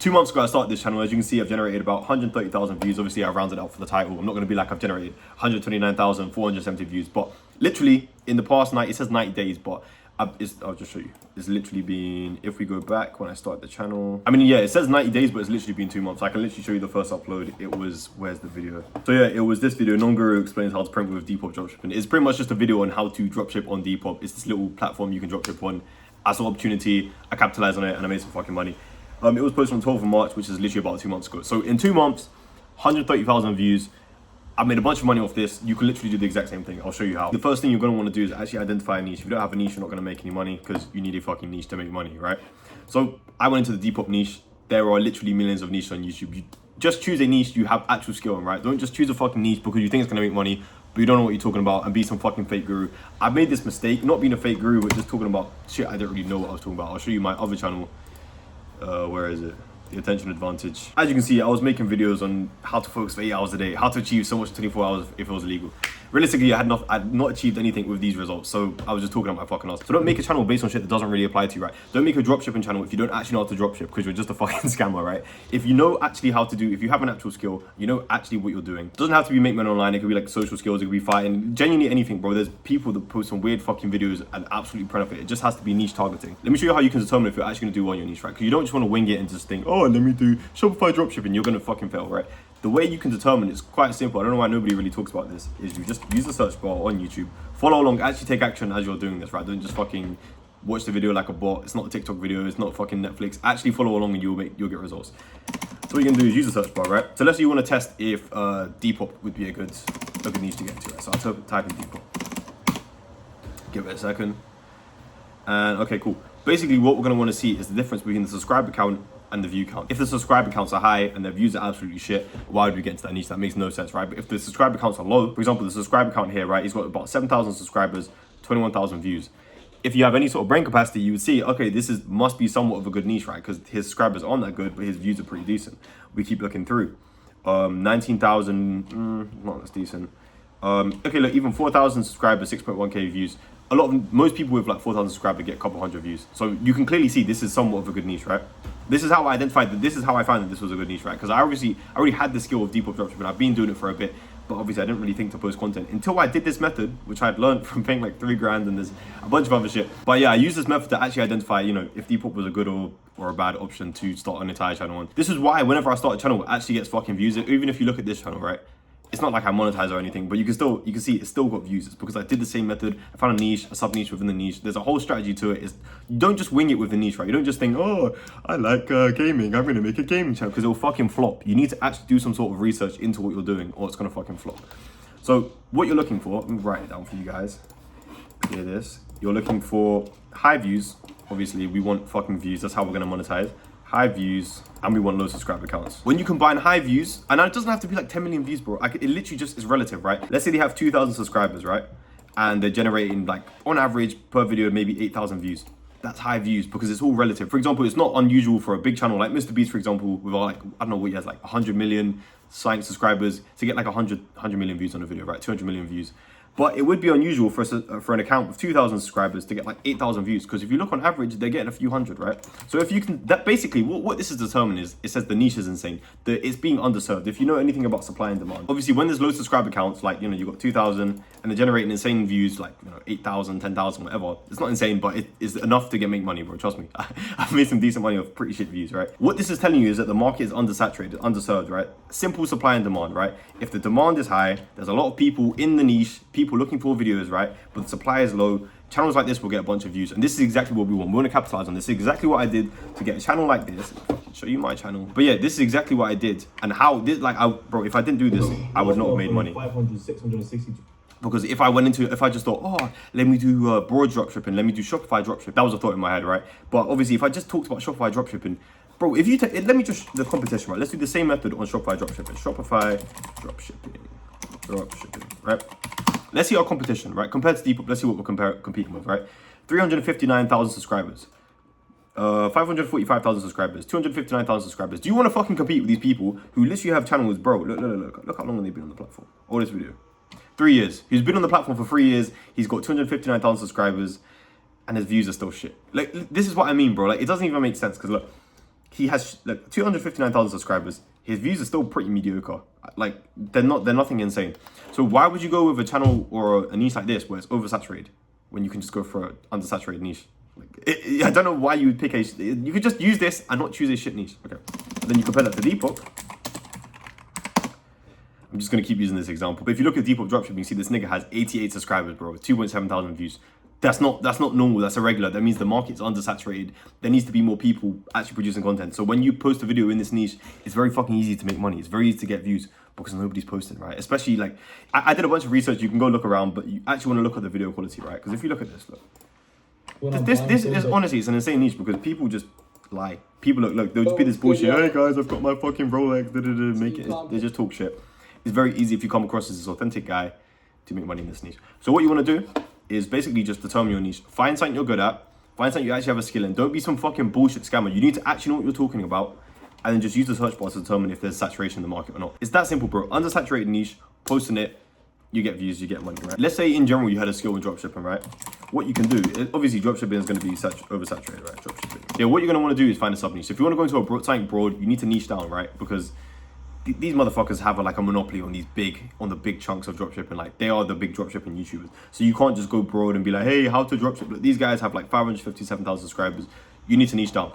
2 months ago, I started this channel. As you can see, I've generated about 130,000 views. Obviously, I rounded out for the title. I'm not going to be like I've generated 129,470 views. But literally, in the past night, it says 90 days, but I'll just show you. It's literally been, if we go back when I started the channel. I mean, yeah, it says 90 days, but it's literally been 2 months. I can literally show you the first upload. It was, where's the video? So yeah, it was this video. Non-Guru explains how to print with Depop dropshipping. It's pretty much just a video on how to dropship on Depop. It's this little platform you can dropship on. I saw opportunity, I capitalized on it, and I made some fucking money. It was posted on 12th of March, which is literally about 2 months ago. So in 2 months, 130,000 views. I made a bunch of money off this. You can literally do the exact same thing. I'll show you how. The first thing you're gonna wanna do is actually identify a niche. If you don't have a niche, you're not gonna make any money because you need a fucking niche to make money, right? So I went into the Depop niche. There are literally millions of niches on YouTube. You just choose a niche you have actual skill in, right? Don't just choose a fucking niche because you think it's gonna make money, but you don't know what you're talking about and be some fucking fake guru. I made this mistake, not being a fake guru, but just talking about shit I didn't really know what I was talking about. I'll show you my other channel. Where is it? The attention advantage. As you can see, I was making videos on how to focus for 8 hours a day, how to achieve so much in 24 hours if it was illegal. Realistically, I had not achieved anything with these results, so I was just talking about my fucking ass. So don't make a channel based on shit that doesn't really apply to you, right? Don't make a dropshipping channel if you don't actually know how to dropship, because you're just a fucking scammer, right? If you know actually how to do, if you have an actual skill, you know actually what you're doing. It doesn't have to be make money online. It could be like social skills. It could be fighting. Genuinely anything, bro. There's people that post some weird fucking videos and absolutely profit. It just has to be niche targeting. Let me show you how you can determine if you're actually gonna do well in your niche, right? Because you don't just want to wing it and just think, oh, let me do Shopify dropshipping. You're gonna fucking fail, right? The way you can determine it's quite simple. I don't know why nobody really talks about this. Is you just use the search bar on YouTube, follow along, actually take action as you're doing this, right? Don't just fucking watch the video like a bot. It's not a TikTok video. It's not fucking Netflix. Actually follow along and you'll get results. So what you can do is use the search bar, right? So let's say you want to test if Depop would be a good niche to get into, right? So I'll type in Depop. Give it a second. And okay, cool. Basically, what we're gonna want to see is the difference between the subscriber count and the view count. If the subscriber counts are high and their views are absolutely shit, why would we get into that niche? That makes no sense, right? But if the subscriber counts are low, for example, the subscriber count here, right, he's got about 7,000 subscribers, 21,000 views. If you have any sort of brain capacity, you would see, okay, this must be somewhat of a good niche, right? Because his subscribers aren't that good, but his views are pretty decent. We keep looking through. 19,000, not that's decent. Okay, look, even 4,000 subscribers, 6.1k views. Most people with like 4,000 subscribers get a couple hundred views. So you can clearly see this is somewhat of a good niche, right? This is how I identified that. This is how I found that this was a good niche, right? Because I already had the skill of Depop dropshipping. I've been doing it for a bit, but obviously I didn't really think to post content until I did this method, which I'd learned from paying like 3 grand and there's a bunch of other shit. But yeah, I used this method to actually identify, you know, if Depop was a good or a bad option to start an entire channel on. This is why whenever I start a channel, it actually gets fucking views. Even if you look at this channel, right? It's not like I monetize or anything, but you can see it's still got views. It's because I did the same method. I found a niche, a sub niche within the niche. There's a whole strategy to it. You don't just wing it with the niche, right? You don't just think, oh, I like gaming. I'm gonna make a gaming channel, because it'll fucking flop. You need to actually do some sort of research into what you're doing, or it's gonna fucking flop. So what you're looking for, let me write it down for you guys. Hear this. You're looking for high views. Obviously, we want fucking views. That's how we're gonna monetize. High views, and we want low subscriber counts. When you combine high views, and it doesn't have to be like 10 million views, bro. It literally just is relative, right? Let's say they have 2,000 subscribers, right? And they're generating like, on average, per video, maybe 8,000 views. That's high views because it's all relative. For example, it's not unusual for a big channel like Mr. Beast, for example, with like, I don't know what he has, like 100 million subscribers to get like 100 million views on a video, right? 200 million views. But it would be unusual for an account with 2,000 subscribers to get like 8,000 views, because if you look on average, they're getting a few hundred, right? So if you can, that basically, what this is determined is, it says the niche is insane. It's being underserved. If you know anything about supply and demand, obviously when there's low subscriber counts, like, you know, you got 2,000 and they're generating insane views, like, you know, 8,000, 10,000, whatever. It's not insane, but it is enough to make money, bro. Trust me. I've made some decent money off pretty shit views, right? What this is telling you is that the market is undersaturated, underserved, right? Simple supply and demand, right? If the demand is high, there's a lot of people in the niche, people looking for videos, right? But the supply is low. Channels like this will get a bunch of views, and this is exactly what we want. We want to capitalize on this. This is exactly what I did to get a channel like this. I'll show you my channel. But yeah, this is exactly what I did, and how this, like, bro, if I didn't do this, I would not have made money. 500, 660. Because if I just thought, oh, let me do broad dropshipping, let me do Shopify dropshipping, that was a thought in my head, right? But obviously, if I just talked about Shopify dropshipping, bro, if you let me just the competition, right? Let's do the same method on Shopify dropshipping. Shopify dropshipping, right? Let's see our competition, right? Compared to Depop, let's see what we're competing with, right? 359,000 subscribers, 545,000 subscribers, 259,000 subscribers. Do you want to fucking compete with these people who literally have channels, bro? Look how long they've been on the platform. All this video, 3 years. He's been on the platform for 3 years. He's got 259,000 subscribers, and his views are still shit. Like, this is what I mean, bro. Like, it doesn't even make sense, because look, he has like 259,000 subscribers. His views are still pretty mediocre. Like they're nothing insane. So why would you go with a channel or a niche like this where it's oversaturated when you can just go for an undersaturated niche? Like, I don't know why you would pick a. You could just use this and not choose a shit niche. Okay. And then you compare that to Depop. I'm just gonna keep using this example. But if you look at Depop dropshipping, you see this nigga has 88 subscribers, bro, 2.7 thousand views. That's not normal. That's irregular. That means the market's undersaturated. There needs to be more people actually producing content. So when you post a video in this niche, it's very fucking easy to make money. It's very easy to get views because nobody's posting, right? Especially like I did a bunch of research. You can go look around, but you actually want to look at the video quality, right? Because if you look at this, look, this is honestly, it's an insane niche because people just lie. People look, they'll just be this bullshit. Hey guys, I've got my fucking Rolex. Make it. They just talk shit. It's very easy if you come across as this authentic guy to make money in this niche. So what you want to do is basically just determine your niche. Find something you're good at. Find something you actually have a skill in. Don't be some fucking bullshit scammer. You need to actually know what you're talking about and then just use the search bar to determine if there's saturation in the market or not. It's that simple, bro. Undersaturated niche, posting it, you get views, you get money, right? Let's say in general you had a skill in dropshipping, right? What you can do, obviously dropshipping is going to be oversaturated, right? Dropshipping. Yeah, what you're going to want to do is find a sub niche. So if you want to go into something broad, you need to niche down, right? Because these motherfuckers have like a monopoly on the big chunks of dropshipping. Like they are the big dropshipping YouTubers. So you can't just go broad and be like, hey, how to dropship. Look, these guys have like 557,000 subscribers. You need to niche down.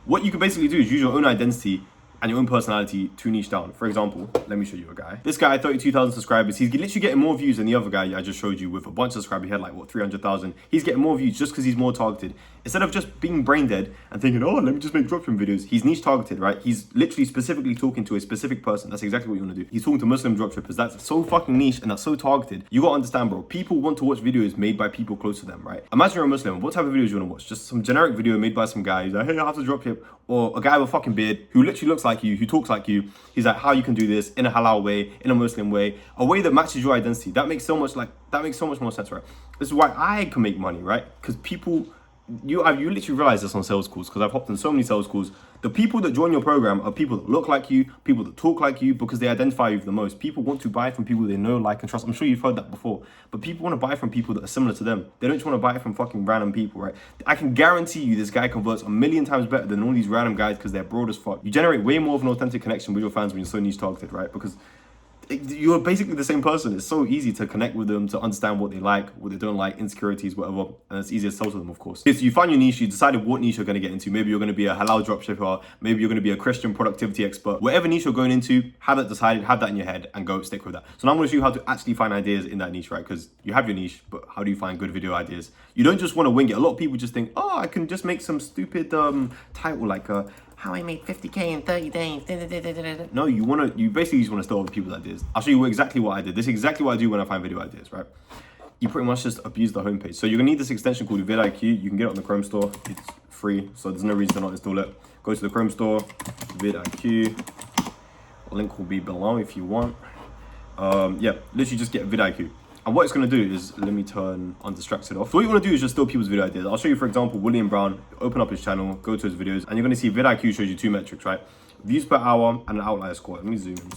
What you can basically do is use your own identity and your own personality to niche down. For example, let me show you a guy. This guy, 32,000 subscribers. He's literally getting more views than the other guy I just showed you with a bunch of subscribers. He had like, what, 300,000. He's getting more views just because he's more targeted. Instead of just being brain dead and thinking, oh, let me just make dropshipping videos. He's niche targeted, right? He's literally specifically talking to a specific person. That's exactly what you want to do. He's talking to Muslim dropshippers. That's so fucking niche and that's so targeted. You got to understand, bro. People want to watch videos made by people close to them, right? Imagine you're a Muslim. What type of videos you want to watch? Just some generic video made by some guy who's like, hey, I have to dropship. Or a guy with a fucking beard who literally looks like you, who talks like you. He's like, how you can do this in a halal way, in a Muslim way, a way that matches your identity. That makes so much more sense, right? This is why I can make money, right? Because people, you literally realize this on sales calls, because I've hopped in so many sales calls. The people that join your program are people that look like you, people that talk like you, because they identify you the most. People want to buy from people they know, like, and trust. I'm sure you've heard that before, but people want to buy from people that are similar to them. They don't just want to buy from fucking random people, right? I can guarantee you this guy converts a million times better than all these random guys because they're broad as fuck. You generate way more of an authentic connection with your fans when you're so niche targeted, right? Because you're basically the same person. It's so easy to connect with them, to understand what they like, what they don't like, insecurities, whatever. And it's easier to sell to them, of course. So you find your niche, you decided what niche you're going to get into. Maybe you're going to be a halal dropshipper. Maybe you're going to be a Christian productivity expert. Whatever niche you're going into, have that decided, have that in your head and go stick with that. So now I'm going to show you how to actually find ideas in that niche, right? Because you have your niche, but how do you find good video ideas? You don't just want to wing it. A lot of people just think, oh, I can just make some stupid title like how I made 50K in 30 days. No, you basically just want to steal other people's ideas. I'll show you exactly what I did. This is exactly what I do when I find video ideas, right? You pretty much just abuse the homepage. So you're gonna need this extension called vidIQ. You can get it on the Chrome store. It's free, so there's no reason to not install it. Go to the Chrome store, vidIQ. Link will be below if you want. Yeah, literally just get vidIQ. And what it's going to do is, let me turn undistracted off. So what you want to do is just steal people's video ideas. I'll show you, for example, William Brown. Open up his channel, go to his videos, and you're going to see vidIQ shows you two metrics, right? Views per hour and an outlier score. Let me zoom in.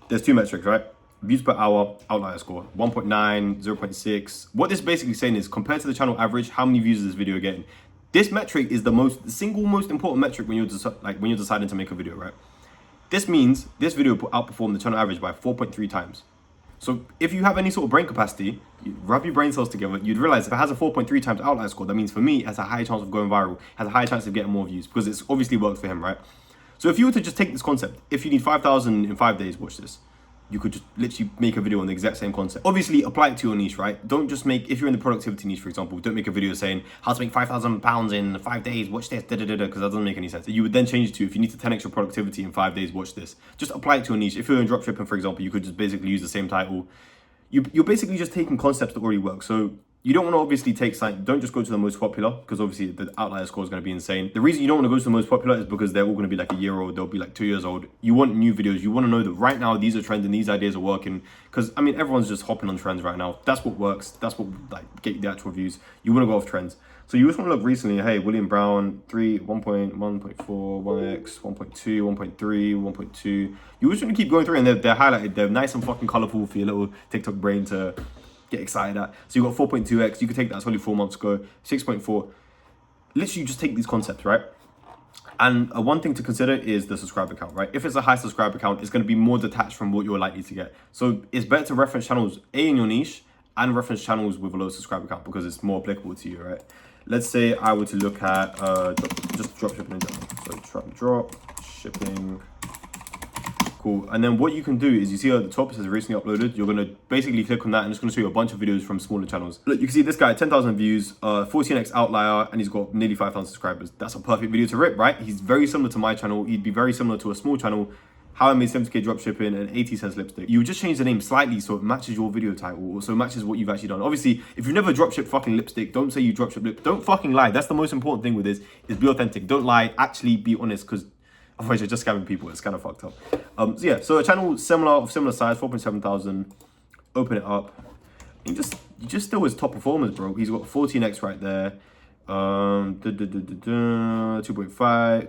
There's two metrics, right? Views per hour, outlier score. 1.9, 0.6. What this basically saying is, compared to the channel average, how many views is this video getting? This metric is the single most important metric when you're deciding to make a video, right? This means this video outperformed the channel average by 4.3 times. So if you have any sort of brain capacity, you rub your brain cells together, you'd realize if it has a 4.3 times outlier score, that means for me, it has a higher chance of going viral, has a higher chance of getting more views, because it's obviously worked for him, right? So if you were to just take this concept, if you need 5,000 in 5 days, watch this. You could just literally make a video on the exact same concept. Obviously, apply it to your niche, right? Don't just make, if you're in the productivity niche, for example, don't make a video saying how to make £5,000 in 5 days, watch this, because that doesn't make any sense. You would then change it to, if you need to 10x your productivity in 5 days, watch this. Just apply it to a niche. If you're in dropshipping, for example, you could just basically use the same title. You're basically just taking concepts that already work. So you don't want to obviously take something, don't just go to the most popular, because obviously the outlier score is going to be insane. The reason you don't want to go to the most popular is because they're all going to be like a year old, they'll be like 2 years old. You want new videos, you want to know that right now these are trending, these ideas are working. Because I mean, everyone's just hopping on trends right now. That's what works, that's what like get the actual views. You want to go off trends. So you just want to look recently, hey, William Brown, 1.4, 1x, 1.2, 1.3, 1.2. You just want to keep going through, and they're highlighted, they're nice and fucking colorful for your little TikTok brain to get excited at. So you got 4.2x, you could take that, that's only 4 months ago. 6.4. Literally just take these concepts, right? And one thing to consider is the subscriber count, right? If it's a high subscriber count, it's going to be more detached from what you're likely to get. So it's better to reference channels in your niche and reference channels with a low subscriber count because it's more applicable to you, right? Let's say I were to look at just drop shipping in general. So drop shipping. Cool. And then what you can do is you see at the top it says recently uploaded. You're gonna basically click on that and it's gonna show you a bunch of videos from smaller channels. Look, you can see this guy, 10,000 views, 14x outlier, and he's got nearly 5,000 subscribers. That's a perfect video to rip, right? He's very similar to my channel. He'd be very similar to a small channel. How I made 70k dropshipping and 80 cents lipstick. You just change the name slightly so it matches your video title, or so it matches what you've actually done. Obviously, if you've never dropshipped fucking lipstick, don't say you dropship lip. Don't fucking lie. That's the most important thing with this, is be authentic. Don't lie, actually be honest, because otherwise you're just scamming people. It's kind of fucked up. So yeah, so a channel similar size, 4.7 thousand. Open it up. You just still his top performers, bro. He's got 14x right there. 2.5,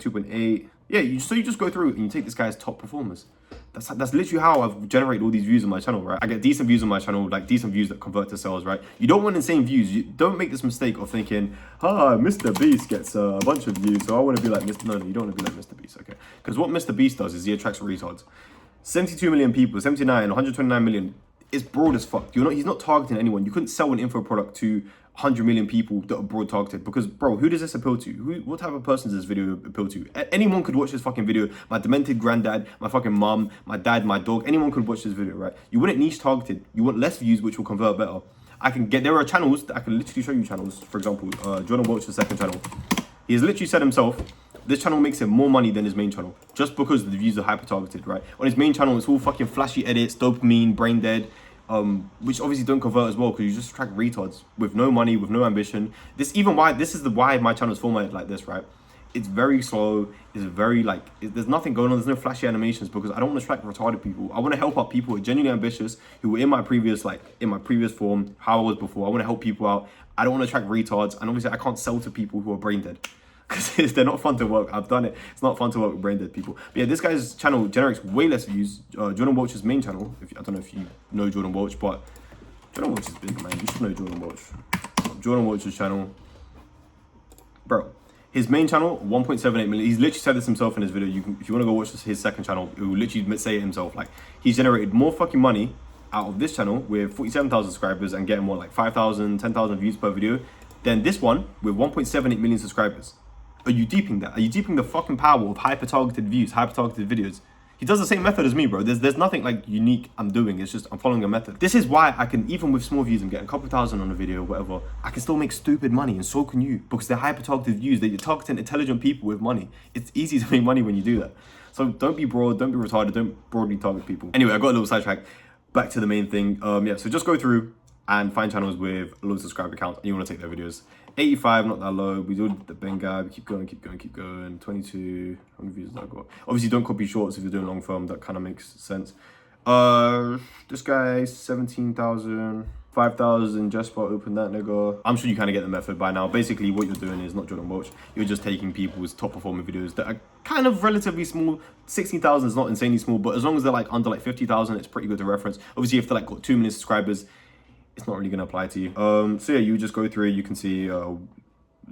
2.8. Yeah, so you just go through and you take this guy's top performers. That's literally how I've generated all these views on my channel, right? I get decent views on my channel, like decent views that convert to sales, right? You don't want insane views. You don't make this mistake of thinking, Mr. Beast gets a bunch of views, so I want to be like Mr. No, you don't want to be like Mr. Beast, okay? Because what Mr. Beast does is he attracts retards. 72 million people, 79, 129 million. It's broad as fuck. He's not targeting anyone. You couldn't sell an info product to 100 million people that are broad targeted because, bro, who does this appeal to? What type of person does this video appeal to? Anyone could watch this fucking video. My demented granddad, my fucking mom, my dad, my dog, anyone could watch this video, right? You want it niche targeted. You want less views, which will convert better. There are channels that I can literally show you channels. For example, Jordan Welch's second channel. He's literally said himself, this channel makes him more money than his main channel just because the views are hyper targeted, right? On his main channel, it's all fucking flashy edits, dopamine, brain dead, which obviously don't convert as well because you just attract retards with no money, with no ambition. This is why my channel is formatted like this, right? It's very slow. It's very there's nothing going on. There's no flashy animations because I don't want to attract retarded people. I want to help out people who are genuinely ambitious, who were in my previous form, how I was before. I want to help people out. I don't want to attract retards, and obviously I can't sell to people who are brain dead because they're not fun to work. I've done it. It's not fun to work with brain dead people. But yeah, this guy's channel generates way less views. Jordan Welch's main channel, I don't know if you know Jordan Welch, but Jordan Welch is big, man. You should know Jordan Welch. Jordan Welch's channel, bro. His main channel, 1.78 million. He's literally said this himself in his video. If you want to go watch his second channel, he will literally say it himself. Like, he's generated more fucking money out of this channel with 47,000 subscribers and getting more like 5,000, 10,000 views per video than this one with 1.78 million subscribers. Are you deeping that? Are you deeping the fucking power of hyper-targeted views, hyper-targeted videos? He does the same method as me, bro. There's nothing like unique I'm doing. It's just I'm following a method. This is why I can, even with small views, I'm getting a couple thousand on a video or whatever, I can still make stupid money, and so can you, because they're hyper-targeted views. You're targeting intelligent people with money. It's easy to make money when you do that. So don't be broad, don't be retarded, don't broadly target people. Anyway, I got a little sidetracked. Back to the main thing. Yeah, so just go through and find channels with a low subscriber count and you want to take their videos. 85, not that low. We do the Benga, we keep going. 22, how many views have I got? Obviously don't copy shorts if you're doing long form, that kind of makes sense. This guy, 17,000, 5,000, Jesper, open that nigga. I'm sure you kind of get the method by now. Basically what you're doing is not Jordan Welch, you're just taking people's top performing videos that are kind of relatively small. 16,000 is not insanely small, but as long as they're like under like 50,000, it's pretty good to reference. Obviously if they're like got 2 million subscribers, it's not really going to apply to you. So yeah, you just go through, you can see 0.9x,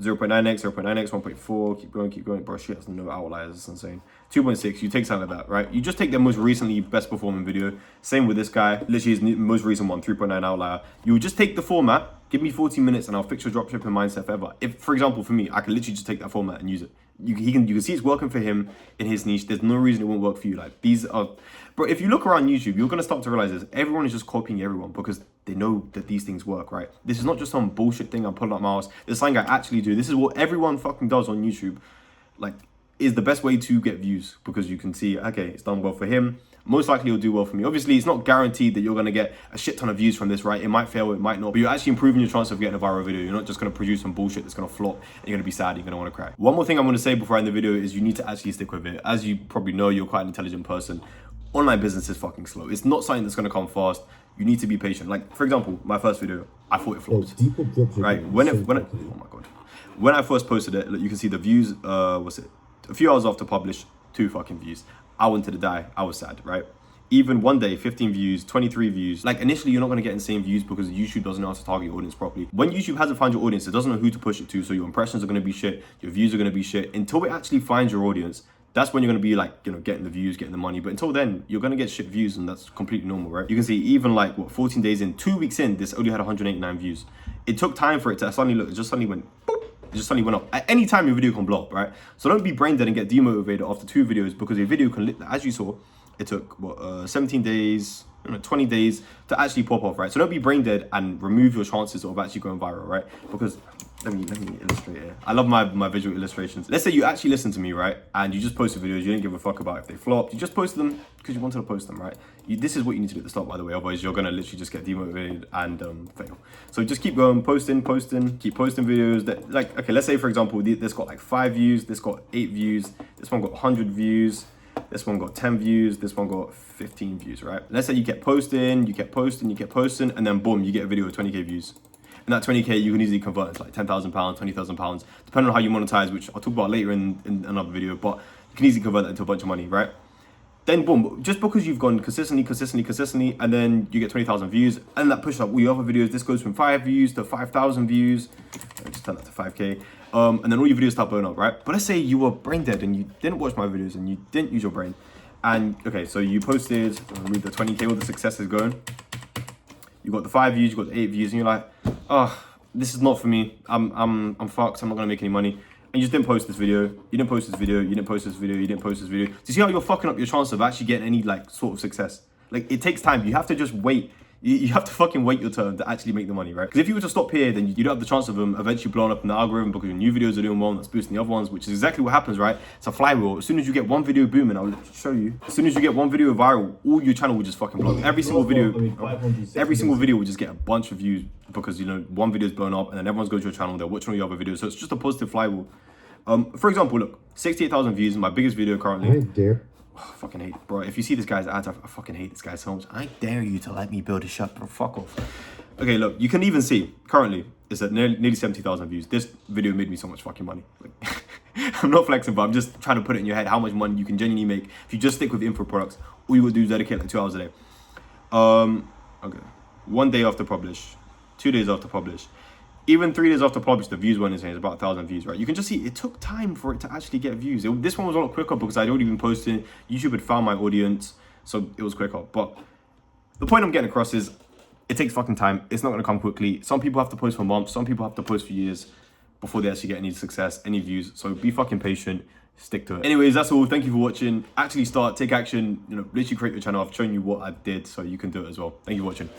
0.9x, 1.4, keep going. Bro, shit has no outliers, it's insane. 2.6, you take something like that, right? You just take their most recently best performing video. Same with this guy, literally his most recent one, 3.9 outlier. You just take the format, give me 40 minutes and I'll fix your dropshipping mindset forever. If, for example, for me, I can literally just take that format and use it. You can see it's working for him in his niche. There's no reason it won't work for you. Like, these are, bro, if you look around YouTube, you're gonna start to realize this. Everyone is just copying everyone because they know that these things work, right? This is not just some bullshit thing I'm pulling up my ass. This is something I actually do. This is what everyone fucking does on YouTube. Like, is the best way to get views because you can see, okay, it's done well for him. Most likely it'll do well for me. Obviously, it's not guaranteed that you're going to get a shit ton of views from this, right? It might fail, it might not, but you're actually improving your chance of getting a viral video. You're not just going to produce some bullshit that's going to flop and you're going to be sad, you're going to want to cry. One more thing I'm going to say before I end the video is you need to actually stick with it. As you probably know, you're quite an intelligent person. Online business is fucking slow. It's not something that's going to come fast. You need to be patient. Like, for example, my first video, I thought it flopped, right? When oh my God. When I first posted it, look, you can see the views, a few hours after publish, 2 fucking views. I wanted to die. I was sad, right? even one day, 15 views, 23 views. Like initially you're not gonna get insane views because YouTube doesn't know how to target your audience properly. When YouTube hasn't found your audience, it doesn't know who to push it to. So your impressions are gonna be shit, your views are gonna be shit. Until it actually finds your audience, that's when you're gonna be like, you know, getting the views, getting the money. But until then, you're gonna get shit views, and that's completely normal, right? You can see even like what 14 days in, 2 weeks in, this only had 189 views. It took time for it to suddenly look, it just suddenly went boop. It just suddenly went up. At any time your video can blow up, right? So don't be brain dead and get demotivated after 2 videos, because your video can, as you saw, it took what 17 days, 20 days to actually pop off, right? So don't be brain dead and remove your chances of actually going viral, right? Because let me illustrate here. I love my visual illustrations. Let's say you actually listen to me, right? And you just posted videos, you didn't give a fuck about if they flopped. You just posted them because you wanted to post them, right? This is what you need to do at the start, by the way. Otherwise, you're gonna literally just get demotivated and fail. So just keep going, posting, keep posting videos that, like, okay, let's say for example, this got like 5 views, this got 8 views, this one got 100 views, this one got 10 views, this one got 15 views, right? Let's say you kept posting, and then boom, you get a video with 20k views. And that 20k you can easily convert into like £10,000, £20,000, depending on how you monetize, which I'll talk about later in another video, but you can easily convert that into a bunch of money, right? Then boom, just because you've gone consistently, and then you get 20,000 views, and that pushes up all your other videos. This goes from 5 views to 5,000 views. I just turn that to 5k. And then all your videos start blowing up, right? But let's say you were brain dead and you didn't watch my videos and you didn't use your brain. And okay, so you posted, remove the 20k, all the success is going. You got the 5 views, you got the 8 views, and you're like, oh, this is not for me. I'm fucked. I'm not gonna make any money. And you just didn't post this video. You didn't post this video. You didn't post this video. You didn't post this video. Do you see how you're fucking up your chance of actually getting any like sort of success? Like it takes time. You have to just wait. You have to fucking wait your turn to actually make the money, right? Because if you were to stop here, then you don't have the chance of them eventually blowing up in the algorithm because your new videos are doing well and that's boosting the other ones, which is exactly what happens, right? It's a flywheel. As soon as you get one video booming, I'll show you. As soon as you get one video viral, all your channel will just fucking blow up. Every single video will just get a bunch of views because, you know, one video is blown up and then everyone's going to your channel, they're watching all your other videos. So it's just a positive flywheel. For example, look, 68,000 views, my biggest video currently. I dare. Oh, I fucking hate, bro. If you see this guy's ads, I fucking hate this guy so much. I dare you to let me build a shop, bro. Fuck off. Okay, look, you can even see currently it's at nearly 70,000 views. This video made me so much fucking money. Like, I'm not flexing, but I'm just trying to put it in your head how much money you can genuinely make if you just stick with info products. All you would do is dedicate like 2 hours a day. Okay, 1 day after publish, 2 days after publish. Even 3 days after publish, the views weren't insane. It's about 1,000 views, right? You can just see it took time for it to actually get views. This one was a lot quicker because I'd already been posting. YouTube had found my audience, so it was quicker. But the point I'm getting across is it takes fucking time. It's not gonna come quickly. Some people have to post for months. Some people have to post for years before they actually get any success, any views. So be fucking patient. Stick to it. Anyways, that's all. Thank you for watching. Actually start, take action. You know, literally create your channel. I've shown you what I did, so you can do it as well. Thank you for watching.